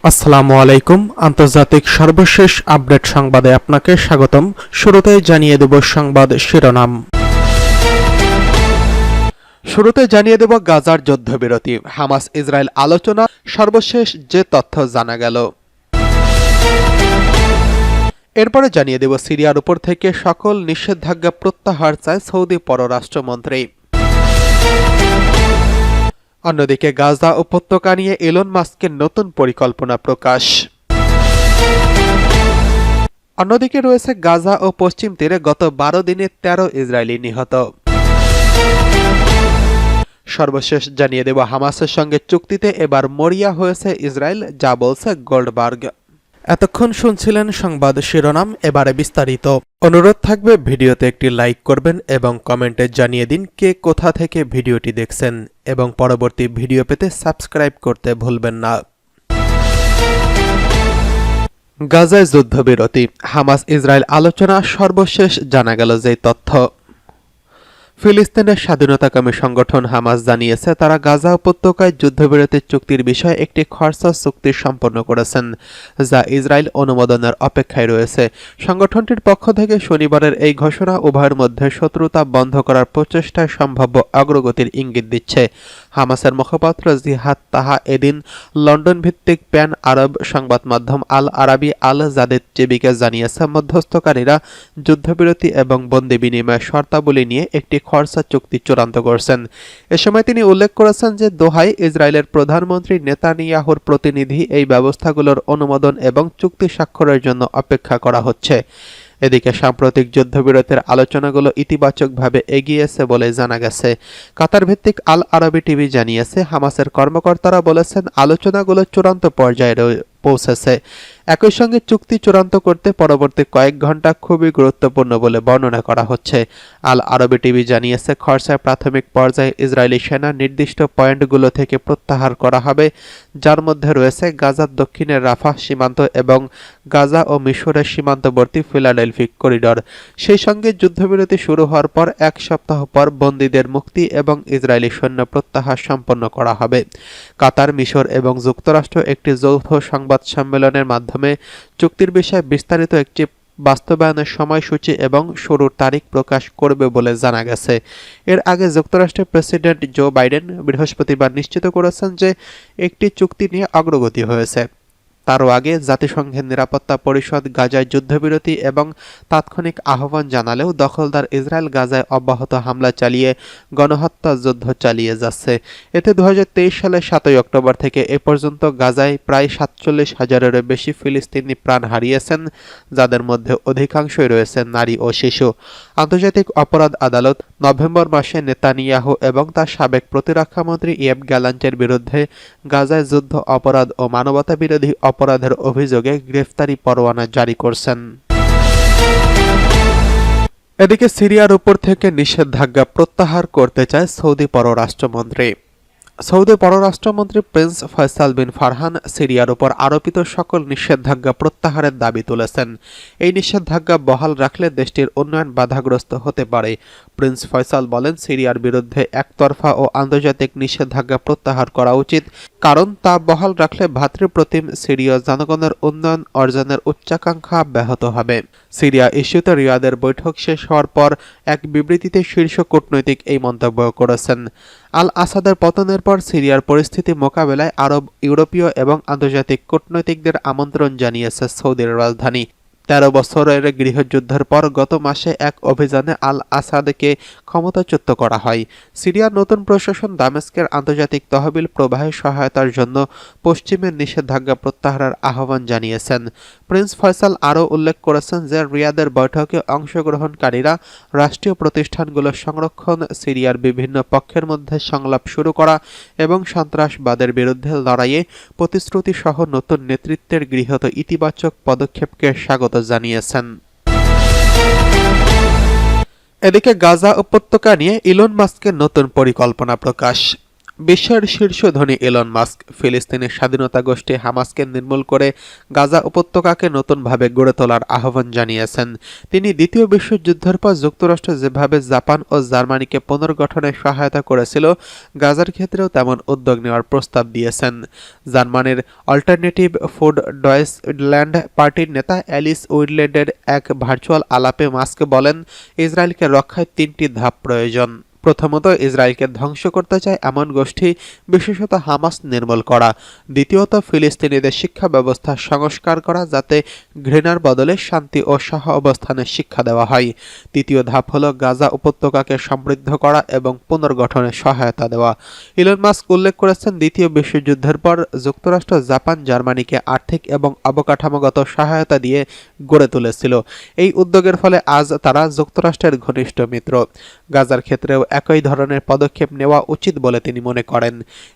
আসসালামু আলাইকুম। আন্তর্জাতিক সর্বশেষ আপডেট সংবাদে আপনাকে স্বাগতম। শুরুতেই জানিয়ে দেব সংবাদ শিরোনাম। শুরুতে জানিয়ে দেব গাজার যুদ্ধবিরতি, হামাস ইসরায়েল আলোচনা, সর্বশেষ যে তথ্য জানা গেল। এরপরে জানিয়ে দেব সিরিয়ার উপর থেকে সকল নিষেধাজ্ঞা প্রত্যাহার চায় সৌদি পররাষ্ট্রমন্ত্রী। অন্যদিকে গাজা উপত্যকা নিয়ে ইলন মাস্কের নতুন পরিকল্পনা প্রকাশ। অন্যদিকে রয়েছে গাজা ও পশ্চিম তীরে গত 12 দিনে 13 ইসরায়েলি নিহত। সর্বশেষ জানিয়ে দেব হামাসের সঙ্গে চুক্তিতে এবার মরিয়া হয়েছে ইসরায়েল, যা বলছে গোল্ডবার্গ। এতক্ষণ শুনছিলেন সংবাদ শিরোনাম, এবারে বিস্তারিত। অনুরোধ থাকবে ভিডিওতে একটি লাইক করবেন এবং কমেন্টে জানিয়ে দিন কে কোথা থেকে ভিডিওটি দেখছেন, এবং পরবর্তী ভিডিও পেতে সাবস্ক্রাইব করতে ভুলবেন না। গাজায় যুদ্ধবিরতি, হামাস ইসরায়েল আলোচনা, সর্বশেষ জানা গেল যে তথ্য। ফিলিস্তিনের স্বাধীনতাকামী সংগঠন হামাস জানিয়েছে তারা গাজা উপত্যকায় যুদ্ধবিরতির চুক্তির বিষয়ে একটি খরচা চুক্তি সম্পন্ন করেছেন, যা ইসরায়েল অনুমোদনের অপেক্ষায় রয়েছে। সংগঠনটির পক্ষ থেকে শনিবারের এই ঘোষণা উভয়ের মধ্যে শত্রুতা বন্ধ করার প্রচেষ্টায় সম্ভাব্য অগ্রগতির ইঙ্গিত দিচ্ছে। হামাসের মুখপাত্র জিহাদ তাহা এদিন লন্ডন ভিত্তিক প্যান আরব সংবাদ মাধ্যম আল আরাবি আল জাদিদ টিভিকে জানিয়েছে মধ্যস্থকারীরা যুদ্ধবিরতি এবং বন্দি বিনিময়ের শর্তাবলী নিয়ে একটি খরচা চুক্তি চূড়ান্ত করছেন। এ সময় তিনি উল্লেখ করেছেন যে দোহায় ইসরায়েলের প্রধানমন্ত্রী নেতানিয়াহুর প্রতিনিধি এই ব্যবস্থাগুলোর অনুমোদন এবং চুক্তি স্বাক্ষরের জন্য অপেক্ষা করা হচ্ছে। এদিকে সাম্প্রতিক যুদ্ধবিরতির আলোচনাগুলো ইতিবাচকভাবে এগিয়েছে বলে জানা গেছে। কাতার ভিত্তিক আল আরবি টিভি জানিয়েছে হামাসের কর্মকর্তারা বলেছেন আলোচনাগুলো চূড়ান্ত পর্যায়ে পৌঁছেছে। একই সঙ্গে চুক্তি চূড়ান্ত করতে পরবর্তী কয়েক ঘন্টা খুবই গুরুত্বপূর্ণ বলে বর্ণনা করা হচ্ছে। আল আরবি টিভি জানিয়েছে খরচায় প্রাথমিক পর্যায়ে ইসরায়েলি সেনা নির্দিষ্ট পয়েন্টগুলো থেকে প্রত্যাহার করা হবে, যার মধ্যে রয়েছে গাজার দক্ষিণের রাফাহ সীমান্ত এবং গাজা ও মিশরের সীমান্তবর্তী ফিলাডেলফি করিডর। সেই সঙ্গে যুদ্ধবিরতি শুরু হওয়ার পর এক সপ্তাহ পর বন্দীদের মুক্তি এবং ইসরায়েলি সৈন্য প্রত্যাহার সম্পন্ন করা হবে। কাতার, মিশর এবং যুক্তরাষ্ট্র একটি যৌথ সংবাদ সম্মেলনের মাধ্যমে চুক্তির বিষয়ে বিস্তারিত একটি বাস্তবায়নের সময়সূচি এবং শুরুর তারিখ প্রকাশ করবে বলে জানা গেছে। এর আগে যুক্তরাষ্ট্রের প্রেসিডেন্ট জো বাইডেন বৃহস্পতিবার নিশ্চিত করেছেন যে একটি চুক্তি নিয়ে অগ্রগতি হয়েছে। তারও আগে জাতিসংঘের নিরাপত্তা পরিষদ গাজায় যুদ্ধবিরতি এবং তাৎক্ষণিক আহ্বান জানালেও দখলদার ইসরায়েল গাজায় অব্যাহত হামলা চালিয়ে গণহত্যা যুদ্ধ চালিয়ে যাচ্ছে। এতে 2023 সালের 7 অক্টোবর থেকে এ পর্যন্ত গাজায় প্রায় 47,000-এরও বেশি ফিলিস্তিনি প্রাণ হারিয়েছেন, যাদের মধ্যে অধিকাংশই রয়েছে নারী ও শিশু। আন্তর্জাতিক অপরাধ আদালত নভেম্বর মাসে নেতানিয়াহু এবং তার সাবেক প্রতিরক্ষামন্ত্রী ইয়েভ গ্যালান্টের বিরুদ্ধে গাজায় যুদ্ধ অপরাধ ও মানবতাবিরোধী অপরাধের অভিযোগে গ্রেফতারি পরোয়ানা জারি করছেন। এদিকে সিরিয়ার উপর থেকে নিষেধাজ্ঞা প্রত্যাহার করতে চায় সৌদি পররাষ্ট্রমন্ত্রী। সৌদি পররাষ্ট্রমন্ত্রী প্রিন্স ফয়সাল বিন ফারহান সিরিয়ার উপর আরোপিত সকল নিষেধাজ্ঞা প্রত্যাহারের দাবি তুলেছেন। এই নিষেধাজ্ঞা বহাল রাখলে দেশটির উন্নয়ন বাধাগ্রস্ত হতে পারে। প্রিন্স ফয়সাল বলেন, সিরিয়ার বিরুদ্ধে একতরফা ও আন্তর্জাতিক নিষেধাজ্ঞা প্রত্যাহার করা উচিত, কারণ তা বহাল রাখলে ভ্রাতৃপ্রতিম সিরীয় জনগণের উন্নয়ন অর্জনের উচ্চাকাঙ্ক্ষা ব্যাহত হবে। সিরিয়া ইস্যুতে রিয়াদের বৈঠক শেষ হওয়ার পর এক বিবৃতিতে শীর্ষ কূটনৈতিক এই মন্তব্য করেছেন। আল আসাদের পতনের পর সিরিয়ার পরিস্থিতি মোকাবেলায় আরব, ইউরোপীয় এবং আন্তর্জাতিক কূটনৈতিকদের আমন্ত্রণ জানিয়েছে সৌদির রাজধানী। 13 বছরের গৃহযুদ্ধের পর গত মাসে এক অভিযানে আল আসাদকে ক্ষমতাচ্যুত করা হয়। সিরিয়ার নতুন প্রশাসন দামেস্কের আন্তর্জাতিক তহবিল প্রবাহে সহায়তার জন্য পশ্চিমের নিষেধাজ্ঞা প্রত্যাহারের আহ্বান জানিয়েছেন। প্রিন্স ফয়সাল আরও উল্লেখ করেছেন যে রিয়াদের বৈঠকে অংশগ্রহণকারীরা রাষ্ট্রীয় প্রতিষ্ঠানগুলোর সংরক্ষণ, সিরিয়ার বিভিন্ন পক্ষের মধ্যে সংলাপ শুরু করা এবং সন্ত্রাসবাদের বিরুদ্ধে লড়াইয়ে প্রতিশ্রুতি সহ নতুন নেতৃত্বের গৃহীত ইতিবাচক পদক্ষেপকে স্বাগত জানিয়েছেন। এদিকে গাজা উপত্যকা নিয়ে ইলন মাস্কের নতুন পরিকল্পনা প্রকাশ। বিশ্বের শীর্ষ ধনী এলন মাস্ক ফিলিস্তিনের স্বাধীনতা গোষ্ঠী হামাসকে নির্মূল করে গাজা উপত্যকাকে নতুনভাবে গড়ে তোলার আহ্বান জানিয়েছেন। তিনি দ্বিতীয় বিশ্বযুদ্ধের পর যুক্তরাষ্ট্র যেভাবে জাপান ও জার্মানিকে পুনর্গঠনে সহায়তা করেছিল, গাজার ক্ষেত্রেও তেমন উদ্যোগ নেওয়ার প্রস্তাব দিয়েছেন। জার্মানির অল্টারনেটিভ ফুড ডয়েচল্যান্ড পার্টির নেতা অ্যালিস উইডলেডের এক ভার্চুয়াল আলাপে মাস্ক বলেন, ইসরায়েলকে রক্ষায় 3টি ধাপ প্রয়োজন। প্রথমত, ইসরায়েলকে ধ্বংস করতে চায় এমন গোষ্ঠী, বিশেষত হামাস নির্মূল করা। দ্বিতীয়ত, ফিলিস্তিনিদের শিক্ষা ব্যবস্থা সংস্কার করা, যাতে ঘৃণার বদলে শান্তি ও সহ অবস্থানের শিক্ষা দেওয়া হয়। তৃতীয় ধাপ হল গাজা উপত্যকাকে সমৃদ্ধ করা এবং পুনর্গঠনে সহায়তা দেওয়া। ইলন মাস্ক উল্লেখ করেছেন, দ্বিতীয় বিশ্বযুদ্ধের পর যুক্তরাষ্ট্র জাপান জার্মানিকে আর্থিক এবং অবকাঠামোগত সহায়তা দিয়ে গড়ে তুলেছিল। এই উদ্যোগের ফলে আজ তারা যুক্তরাষ্ট্রের ঘনিষ্ঠ মিত্র। গাজার ক্ষেত্রেও একই ধরনের পদক্ষেপ নেওয়া উচিত বলে তিনি মনে করেন।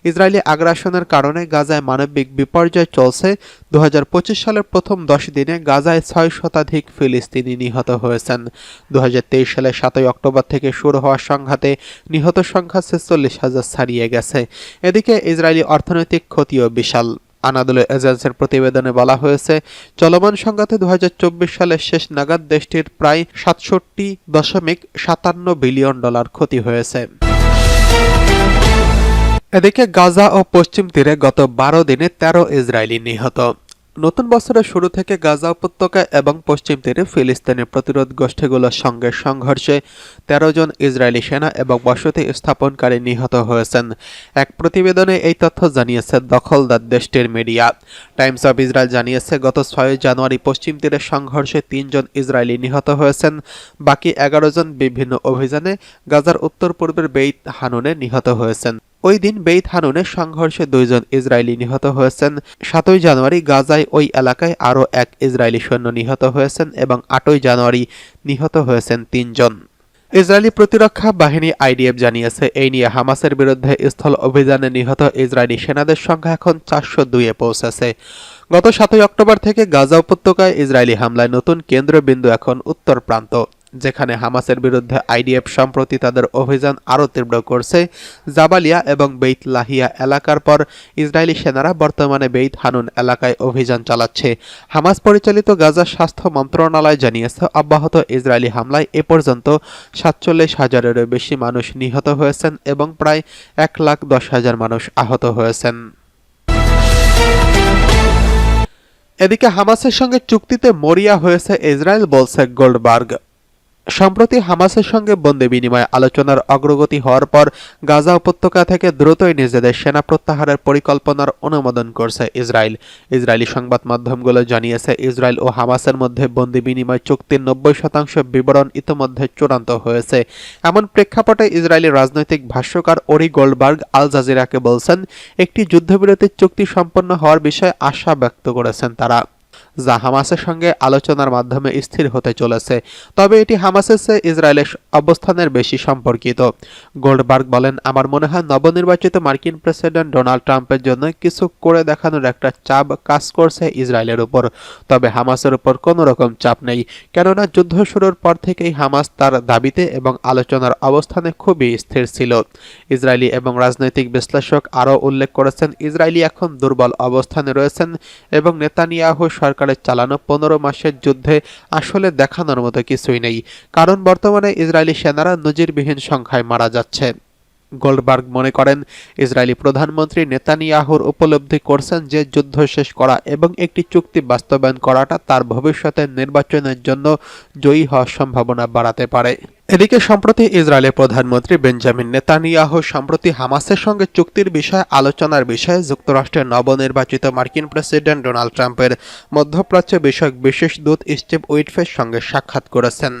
ইসরায়েলি আগ্রাসনের কারণে গাজায় মানবিক বিপর্যয় চলছে। 2025 সালের প্রথম 10 দিনে গাজায় 6 শতাধিক ফিলিস্তিনি নিহত হয়েছেন। 2023 সালের 7 অক্টোবর থেকে শুরু হওয়া সংঘাতে নিহত সংখ্যা 46,000 ছাড়িয়ে গেছে। এদিকে ইসরায়েলি অর্থনৈতিক ক্ষতিও বিশাল। আনাদোলু এজেন্সির প্রতিবেদনে বলা হয়েছে, চলমান সংঘাতে 2024 সালের শেষ নাগাদ দেশটির প্রায় $67.57 বিলিয়ন ক্ষতি হয়েছে। এদিকে গাজা ও পশ্চিম তীরে গত 12 দিনে 13 ইসরায়েলি নিহত। নতুন বছরের শুরু থেকে গাজা উপত্যকা এবং পশ্চিম তীরে ফিলিস্তিনের প্রতিরোধ গোষ্ঠীগুলোর সঙ্গে সংঘর্ষে 13 জন ইসরায়েলি সেনা এবং বসতি স্থাপনকারী নিহত হয়েছেন। এক প্রতিবেদনে এই তথ্য জানিয়েছে দখলদার দেশটির মিডিয়া। টাইমস অব ইসরায়েল জানিয়েছে, গত 6 জানুয়ারি পশ্চিম তীরে সংঘর্ষে 3 জন ইসরায়েলি নিহত হয়েছেন। বাকি 11 জন বিভিন্ন অভিযানে গাজার উত্তর পূর্বের বেইত হানুনে নিহত হয়েছেন। ওই দিন বেইত হানুনে সংঘর্ষে 2 জন ইসরায়েলি নিহত হয়েছেন। 7 জানুয়ারি গাজায় ওই এলাকায় আরও 1 ইসরায়েলি সৈন্য নিহত হয়েছেন এবং 8 জানুয়ারি নিহত হয়েছেন 3 জন। ইসরায়েলি প্রতিরক্ষা বাহিনী IDF জানিয়েছে, এই নিয়ে হামাসের বিরুদ্ধে স্থল অভিযানে নিহত ইসরায়েলি সেনাদের সংখ্যা এখন 402-এ পৌঁছেছে। গত 7 অক্টোবর থেকে গাজা উপত্যকায় ইসরায়েলি হামলায় নতুন কেন্দ্রবিন্দু এখন উত্তর প্রান্ত, যেখানে হামাসের বিরুদ্ধে IDF সম্প্রতি তাদের অভিযান আরও তীব্র করছে। জাবালিয়া এবং বেইত লাহিয়া এলাকার পর ইসরায়েলি সেনারা বর্তমানে বেইত হানুন এলাকায় অভিযান চালাচ্ছে। হামাস পরিচালিত গাজা স্বাস্থ্য মন্ত্রণালয় জানিয়েছে, অব্যাহত ইসরায়েলি হামলায় এ পর্যন্ত 47,000-এরও বেশি মানুষ নিহত হয়েছেন এবং প্রায় 1,10,000 মানুষ আহত হয়েছেন। এদিকে হামাসের সঙ্গে চুক্তিতে মরিয়া হয়েছে ইসরায়েল, বলছে গোল্ডবার্গ। সম্প্রতি হামাসের সঙ্গে বন্দি বিনিময় আলোচনার অগ্রগতি হওয়ার পর গাজা উপত্যকা থেকে দ্রুতই নিজেদের সেনা প্রত্যাহারের পরিকল্পনার অনুমোদন করছে ইসরায়েল। ইসরায়েলি সংবাদ মাধ্যমগুলো জানিয়েছে, ইসরায়েল ও হামাসের মধ্যে বন্দি বিনিময় চুক্তির 90% বিবরণ ইতিমধ্যে চূড়ান্ত হয়েছে। এমন প্রেক্ষাপটে ইসরায়েলি রাজনৈতিক ভাষ্যকার ওরি গোল্ডবার্গ আল জাজিরাকে বলছেন, একটি যুদ্ধবিরতির চুক্তি সম্পন্ন হওয়ার বিষয়ে আশা ব্যক্ত করেছেন তারা, যা হামাসের সঙ্গে আলোচনার মাধ্যমে স্থির হতে চলেছে। তবে এটি হামাসের চেয়ে ইসরায়েলের অবস্থানের বেশি সম্পর্কিত। গোল্ডবার্গ বলেন, আমার মনে হয় নবনির্বাচিত মার্কিন প্রেসিডেন্ট ডোনাল্ড ট্রাম্পের জন্য কিছু করে দেখানোর একটা চাপ কাজ করছে ইসরায়েলের উপর। তবে হামাসের উপর কোনো রকম চাপ নেই, কেননা যুদ্ধ শুরুর পর থেকেই হামাস তার দাবিতে এবং আলোচনার অবস্থানে খুবই স্থির ছিল। ইসরায়েলি এবং রাজনৈতিক বিশ্লেষক আরও উল্লেখ করেছেন, ইসরায়েলি এখন দুর্বল অবস্থানে রয়েছেন এবং নেতানিয়াহু সরকার চালানো 15 মাসের যুদ্ধে আসলে দেখানোর মতো কিছুই নেই, কারণ বর্তমানে ইসরায়েলি সেনারা নজিরবিহীন সংখ্যায় মারা যাচ্ছে। গোল্ডবার্গ মনে করেন, ইসরায়েলি প্রধানমন্ত্রী নেতানিয়াহুর উপলব্ধি করছেন যে যুদ্ধ শেষ করা এবং একটি চুক্তি বাস্তবায়ন করাটা তার ভবিষ্যতের নির্বাচনের জন্য জয়ী হওয়ার সম্ভাবনা বাড়াতে পারে। এদিকে সম্প্রতি ইসরায়েলের প্রধানমন্ত্রী বেঞ্জামিন নেতানিয়াহু সম্প্রতি হামাসের সঙ্গে চুক্তির বিষয়ে আলোচনার বিষয়ে যুক্তরাষ্ট্রের নবনির্বাচিত মার্কিন প্রেসিডেন্ট ডোনাল্ড ট্রাম্পের মধ্যপ্রাচ্য বিষয়ক বিশেষ দূত স্টিভ উইটফের সঙ্গে সাক্ষাৎ করেছেন।